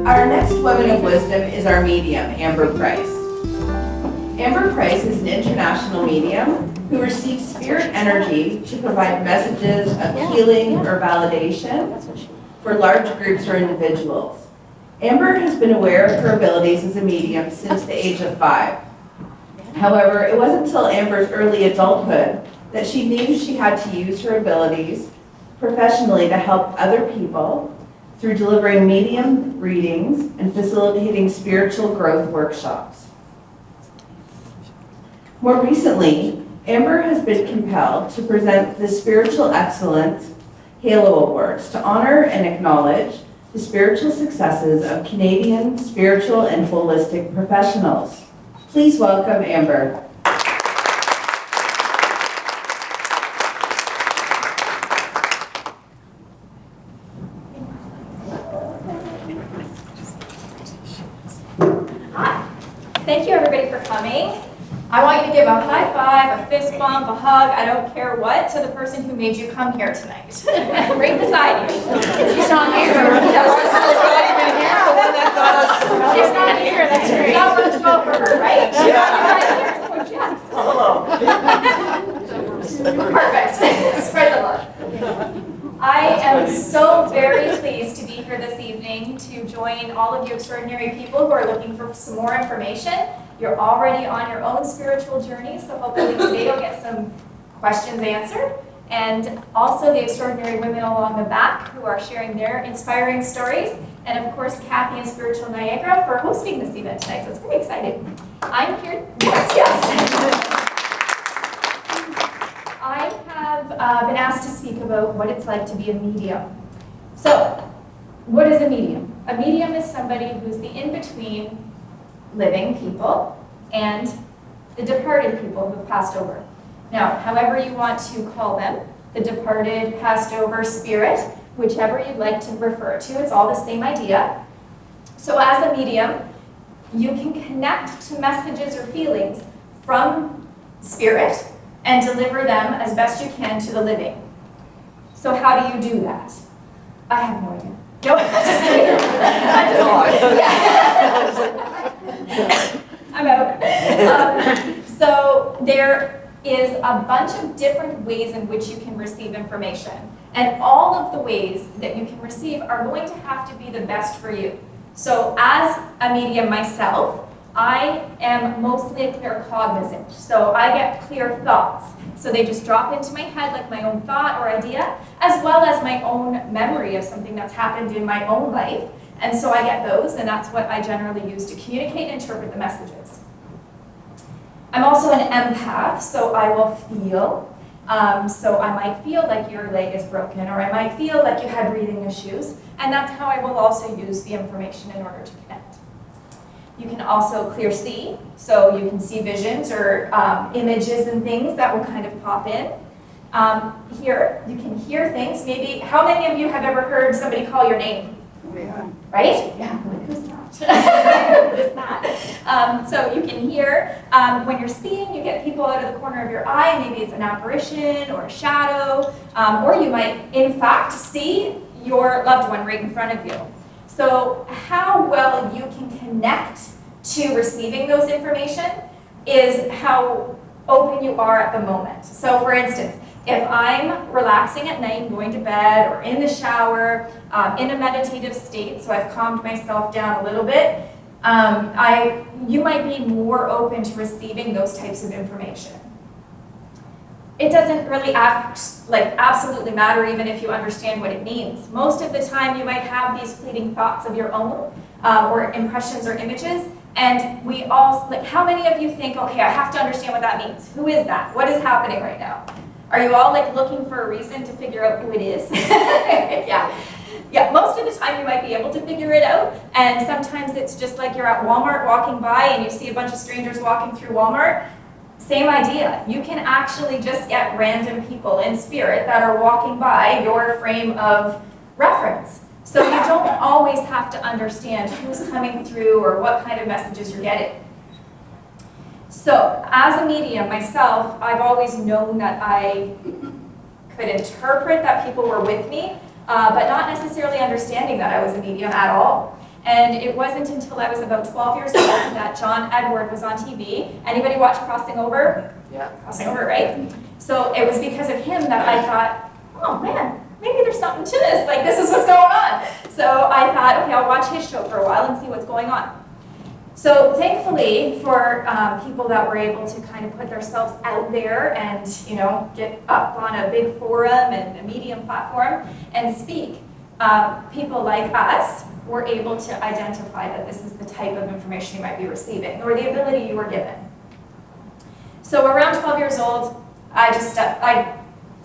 Our next woman of wisdom is our medium, Amber Price. Amber Price is an international medium who receives spirit energy to provide messages of healing or validation for large groups or individuals. Amber has been aware of her abilities as a medium since the age of 5. However, it wasn't until Amber's early adulthood that she knew she had to use her abilities professionally to help other people through delivering medium readings and facilitating spiritual growth workshops. More recently, Amber has been compelled to present the Spiritual Excellence Halo Awards to honor and acknowledge the spiritual successes of Canadian spiritual and holistic professionals. Please welcome Amber. Thank you everybody for coming. I want you to give a high five, a fist bump, a hug, I don't care what, to the person who made you come here tonight. Right beside you. She's not here. She's not here, that's great. That works well for her, right? Yeah. Hello. Perfect. Spread the love. I am so very pleased to be here this evening to join all of you extraordinary people who are looking for some more information. You're already on your own spiritual journey, so hopefully today you'll get some questions answered. And also the extraordinary women along the back who are sharing their inspiring stories. And of course, Kathy and Spiritual Niagara for hosting this event tonight, so it's very exciting. I'm here, yes. I have been asked to speak about what it's like to be a medium. So, what is a medium? A medium is somebody who's the in-between living people and the departed people who have passed over. Now, however you want to call them, the departed, passed over, spirit, whichever you'd like to refer to, it's all the same idea. So as a medium, you can connect to messages or feelings from spirit and deliver them as best you can to the living. So how do you do that? I have no idea. No, I'm just kidding. I'm out. So there is a bunch of different ways in which you can receive information. And all of the ways that you can receive are going to have to be the best for you. So as a medium myself, I am mostly a claircognizant. So I get clear thoughts. So they just drop into my head like my own thought or idea, as well as my own memory of something that's happened in my own life. And so I get those, and that's what I generally use to communicate and interpret the messages. I'm also an empath, so I will feel. So I might feel like your leg is broken, or I might feel like you had breathing issues, and that's how I will also use the information in order to connect. You can also clear see, so you can see visions or images and things that will kind of pop in. Here, you can hear things. Maybe, how many of you have ever heard somebody call your name? Yeah. Right? Yeah, like, who's that? Who is that? So you can hear, when you're seeing, you get people out of the corner of your eye, maybe it's an apparition or a shadow, or you might, in fact, see your loved one right in front of you. So how well you can connect to receiving those information is how open you are at the moment. So for instance, if I'm relaxing at night, going to bed, or in the shower, in a meditative state, so I've calmed myself down a little bit, you might be more open to receiving those types of information. It doesn't really absolutely matter even if you understand what it means. Most of the time you might have these fleeting thoughts of your own, or impressions or images, and we all, how many of you think, okay, I have to understand what that means. Who is that? What is happening right now? Are you all looking for a reason to figure out who it is? Yeah, most of the time you might be able to figure it out, and sometimes it's just like you're at Walmart walking by and you see a bunch of strangers walking through Walmart. Same idea. You can actually just get random people in spirit that are walking by your frame of reference. So you don't always have to understand who's coming through or what kind of messages you're getting. So as a medium myself, I've always known that I could interpret that people were with me, but not necessarily understanding that I was a medium at all. And it wasn't until I was about 12 years old that John Edward was on TV. Anybody watch Crossing Over? Yeah. Crossing Over, right? So it was because of him that I thought, oh man, maybe there's something to this. Like, this is what's going on. So I thought, okay, I'll watch his show for a while and see what's going on. So thankfully, for people that were able to kind of put themselves out there and, you know, get up on a big forum and a medium platform and speak, people like us were able to identify that this is the type of information you might be receiving or the ability you were given. So around 12 years old, I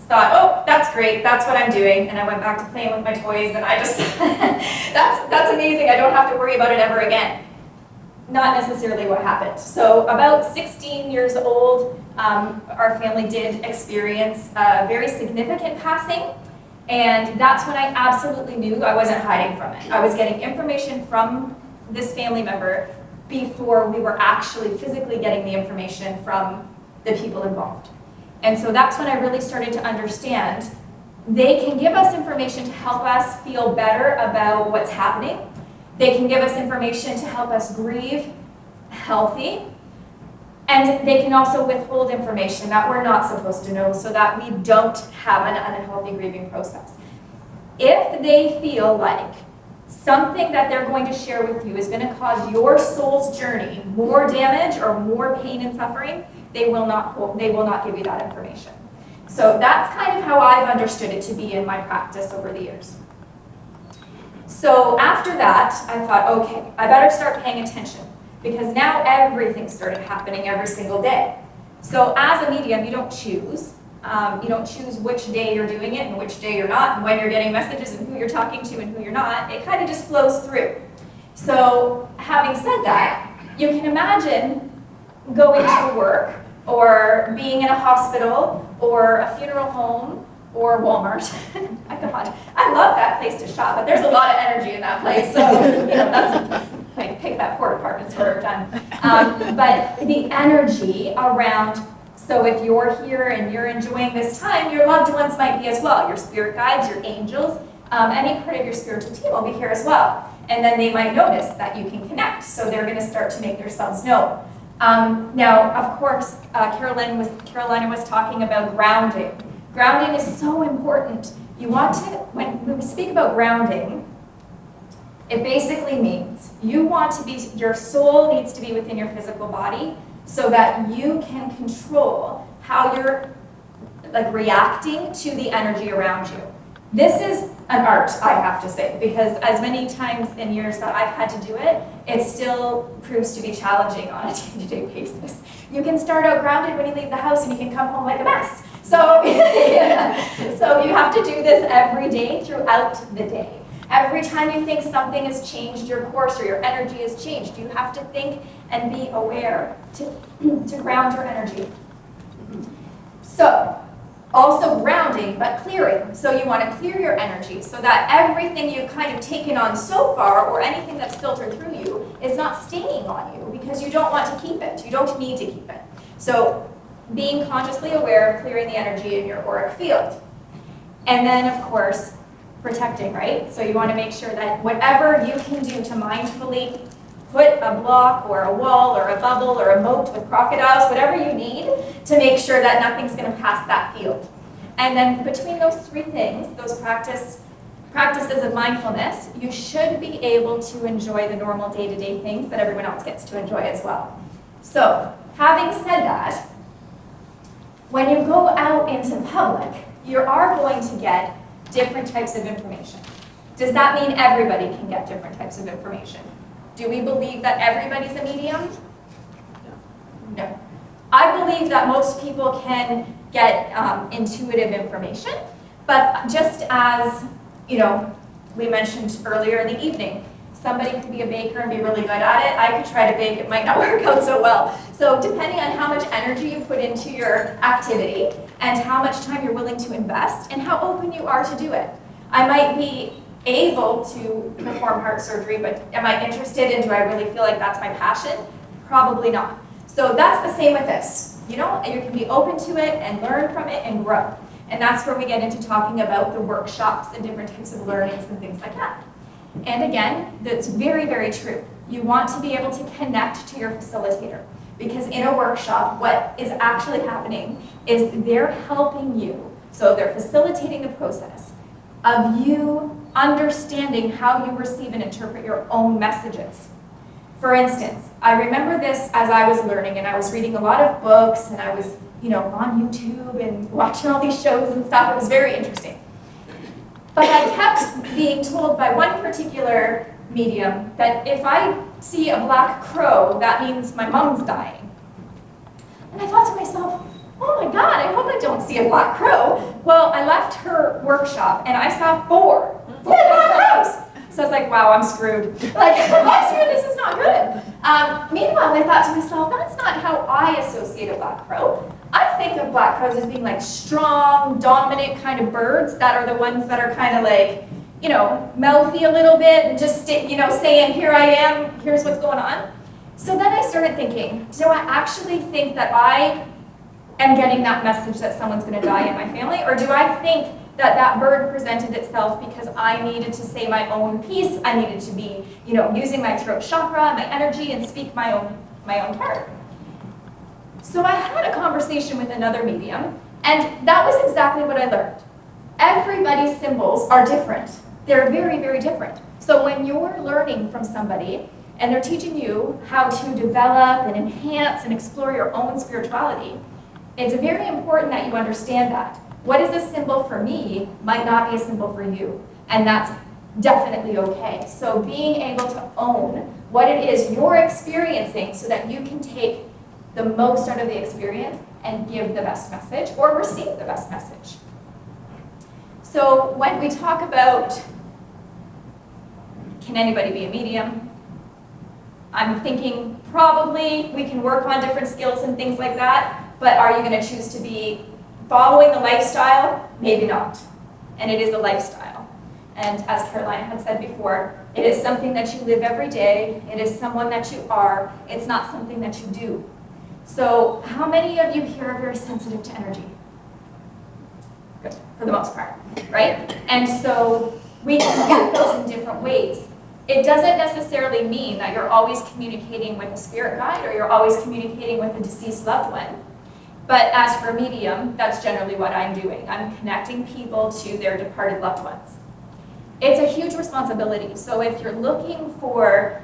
thought, oh, that's great, that's what I'm doing, and I went back to playing with my toys, and I just, that's amazing, I don't have to worry about it ever again. Not necessarily what happened. So about 16 years old, our family did experience a very significant passing, and that's when I absolutely knew I wasn't hiding from it. I was getting information from this family member before we were actually physically getting the information from the people involved. And so that's when I really started to understand they can give us information to help us feel better about what's happening. They can give us information to help us grieve healthy. And they can also withhold information that we're not supposed to know so that we don't have an unhealthy grieving process. If they feel like something that they're going to share with you is going to cause your soul's journey more damage or more pain and suffering, they will not give you that information. So that's kind of how I've understood it to be in my practice over the years. So after that, I thought, okay, I better start paying attention because now everything started happening every single day. So as a medium, you don't choose. You don't choose which day you're doing it and which day you're not, and when you're getting messages and who you're talking to and who you're not. It kind of just flows through. So having said that, you can imagine going to work or being in a hospital or a funeral home or Walmart. God, I love that place to shop, but there's a lot of energy in that place. So, you know, that's like pick that port apartment sort of done. But the energy around, so if you're here and you're enjoying this time, your loved ones might be as well. Your spirit guides, your angels, any part of your spiritual team will be here as well. And then they might notice that you can connect. So they're going to start to make themselves known. Now, of course, Carolina was talking about grounding. Grounding is so important. You want to, when we speak about grounding, it basically means you want to be, your soul needs to be within your physical body so that you can control how you're like reacting to the energy around you. This is an art, I have to say, because as many times in years that I've had to do it, it still proves to be challenging on a day-to-day basis. You can start out grounded when you leave the house and you can come home like a mess. So, so you have to do this every day throughout the day. Every time you think something has changed your course or your energy has changed, you have to think and be aware to ground your energy. So, also grounding, but clearing. So you want to clear your energy so that everything you've kind of taken on so far or anything that's filtered through you is not staying on you because you don't want to keep it. You don't need to keep it. So being consciously aware of clearing the energy in your auric field. And then, of course, protecting, right? So you want to make sure that whatever you can do to mindfully put a block or a wall or a bubble or a moat with crocodiles, whatever you need to make sure that nothing's going to pass that field. And then between those three things, those practices of mindfulness, you should be able to enjoy the normal day-to-day things that everyone else gets to enjoy as well. So, having said that, when you go out into public, you are going to get different types of information. Does that mean everybody can get different types of information? Do we believe that everybody's a medium? No. I believe that most people can get intuitive information, but just as, you know, we mentioned earlier in the evening, somebody could be a baker and be really good at it. I could try to bake, it might not work out so well. So depending on how much energy you put into your activity and how much time you're willing to invest and how open you are to do it. I might be able to perform heart surgery, but am I interested and do I really feel like that's my passion? Probably not. So that's the same with this. You know, you can be open to it and learn from it and grow. And that's where we get into talking about the workshops and different types of learnings and things like that. And again, that's very, very true. You want to be able to connect to your facilitator, because in a workshop, what is actually happening is they're helping you. So they're facilitating the process of you understanding how you receive and interpret your own messages. For instance, I remember this as I was learning, and I was reading a lot of books, and I was, on YouTube and watching all these shows and stuff. It was very interesting. But I kept being told by one particular medium that if I see a black crow, that means my mom's dying. And I thought to myself, oh my God, I hope I don't see a black crow. Well, I left her workshop and I saw four black crows. So I was like, wow, I'm screwed. I'm screwed, this is not good. Meanwhile, I thought to myself, that's not how I associate a black crow. I think of black crows as being like strong, dominant kind of birds that are the ones that are kind of like, mouthy a little bit and just, saying, here I am, here's what's going on. So then I started thinking, do I actually think that I am getting that message that someone's going to die in my family? Or do I think that that bird presented itself because I needed to say my own piece, I needed to be, using my throat chakra, my energy, and speak my own part? So I had a conversation with another medium, and that was exactly what I learned. Everybody's symbols are different. They're very, very different. So when you're learning from somebody, and they're teaching you how to develop and enhance and explore your own spirituality, it's very important that you understand that. What is a symbol for me might not be a symbol for you, and that's definitely okay. So being able to own what it is you're experiencing so that you can take the most out of the experience and give the best message or receive the best message. So when we talk about, can anybody be a medium? I'm thinking probably we can work on different skills and things like that, but are you going to choose to be following the lifestyle? Maybe not. And it is a lifestyle. And as Caroline had said before, it is something that you live every day. It is someone that you are. It's not something that you do. So how many of you here are very sensitive to energy? Good, for the most part, right? And so we can get those in different ways. It doesn't necessarily mean that you're always communicating with a spirit guide or you're always communicating with a deceased loved one. But as for medium, that's generally what I'm doing. I'm connecting people to their departed loved ones. It's a huge responsibility. So if you're looking for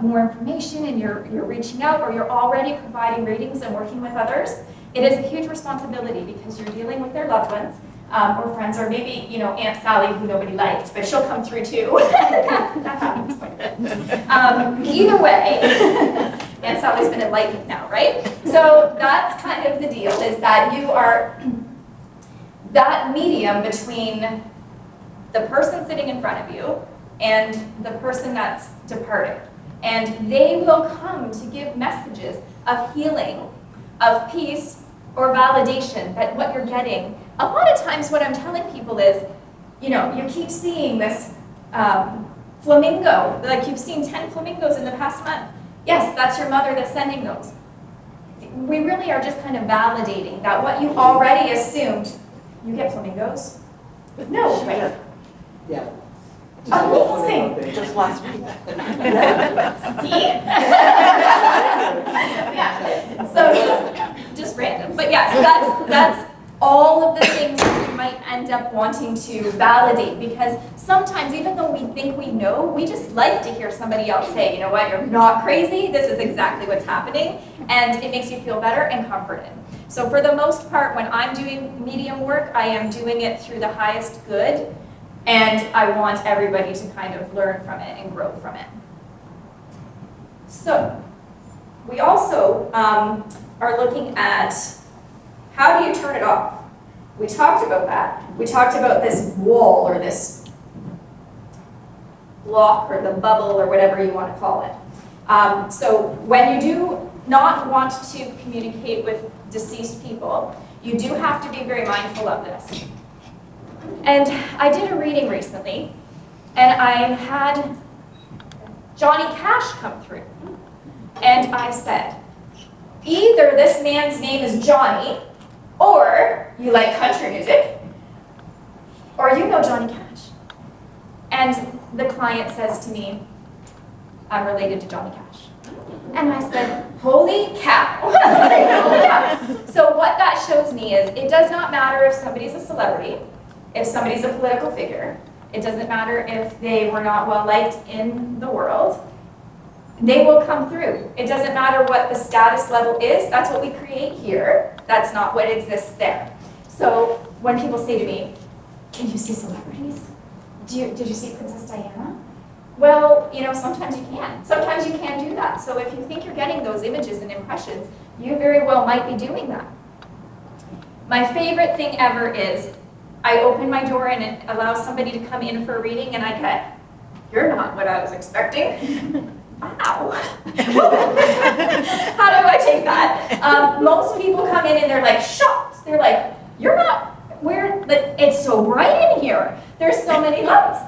more information and you're reaching out or you're already providing readings and working with others, it is a huge responsibility because you're dealing with their loved ones or friends, or maybe, Aunt Sally, who nobody liked, but she'll come through too. That happens quite a bit. Either way, Aunt Sally's been enlightened now, right? So that's kind of the deal, is that you are that medium between the person sitting in front of you and the person that's departed. And they will come to give messages of healing, of peace, or validation that what you're getting. A lot of times what I'm telling people is, you keep seeing this flamingo, like you've seen 10 flamingos in the past month. Yes, that's your mother that's sending those. We really are just kind of validating that what you already assumed. You get flamingos? No, right? Yeah. Amazing. Just last week. Yeah. So just random. But yes, that's all of the things that we might end up wanting to validate, because sometimes even though we think we know, we just like to hear somebody else say, you know what, you're not crazy, this is exactly what's happening, and it makes you feel better and comforted. So for the most part, when I'm doing medium work, I am doing it through the highest good, and I want everybody to kind of learn from it and grow from it. So we also are looking at, how do you turn it off? We talked about that. We talked about this wall or this block or the bubble or whatever you want to call it. So when you do not want to communicate with deceased people, you do have to be very mindful of this. And I did a reading recently, and I had Johnny Cash come through. And I said, either this man's name is Johnny, or you like country music, or you know Johnny Cash. And the client says to me, "I'm related to Johnny Cash." And I said, holy cow. Holy cow. So what that shows me is it does not matter if somebody's a celebrity, if somebody's a political figure. It doesn't matter if they were not well liked in the world. They will come through. It doesn't matter what the status level is. That's what we create here. That's not what exists there. So when people say to me, "Can you see celebrities? Did you see Princess Diana?" Well, sometimes you can. Sometimes you can do that. So if you think you're getting those images and impressions, you very well might be doing that. My favorite thing ever is I open my door and it allows somebody to come in for a reading and I get, "You're not what I was expecting." Wow. How do I take that? Most people come in and they're like shocked. They're like, "You're not where, it's so bright in here. There's so many lights.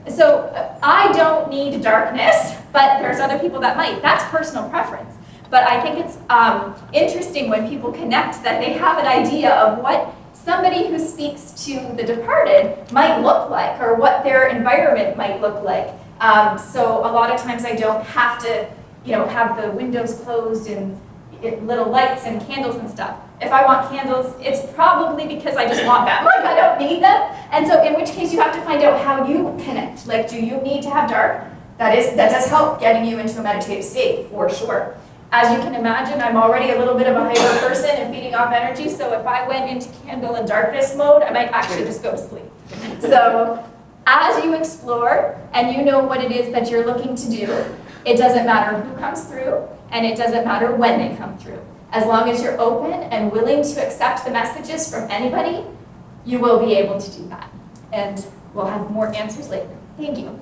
So I don't need darkness, but there's other people that might. That's personal preference. But I think it's interesting when people connect that they have an idea of what somebody who speaks to the departed might look like or what their environment might look like. So a lot of times I don't have to, have the windows closed and little lights and candles and stuff. If I want candles, it's probably because I just want them. Like I don't need them. And so in which case you have to find out how you connect. Like, do you need to have dark? That does help getting you into a meditative state for sure. As you can imagine, I'm already a little bit of a hyper person and feeding off energy. So if I went into candle and darkness mode, I might actually just go to sleep. So as you explore and you know what it is that you're looking to do, it doesn't matter who comes through and it doesn't matter when they come through. As long as you're open and willing to accept the messages from anybody, you will be able to do that. And we'll have more answers later. Thank you.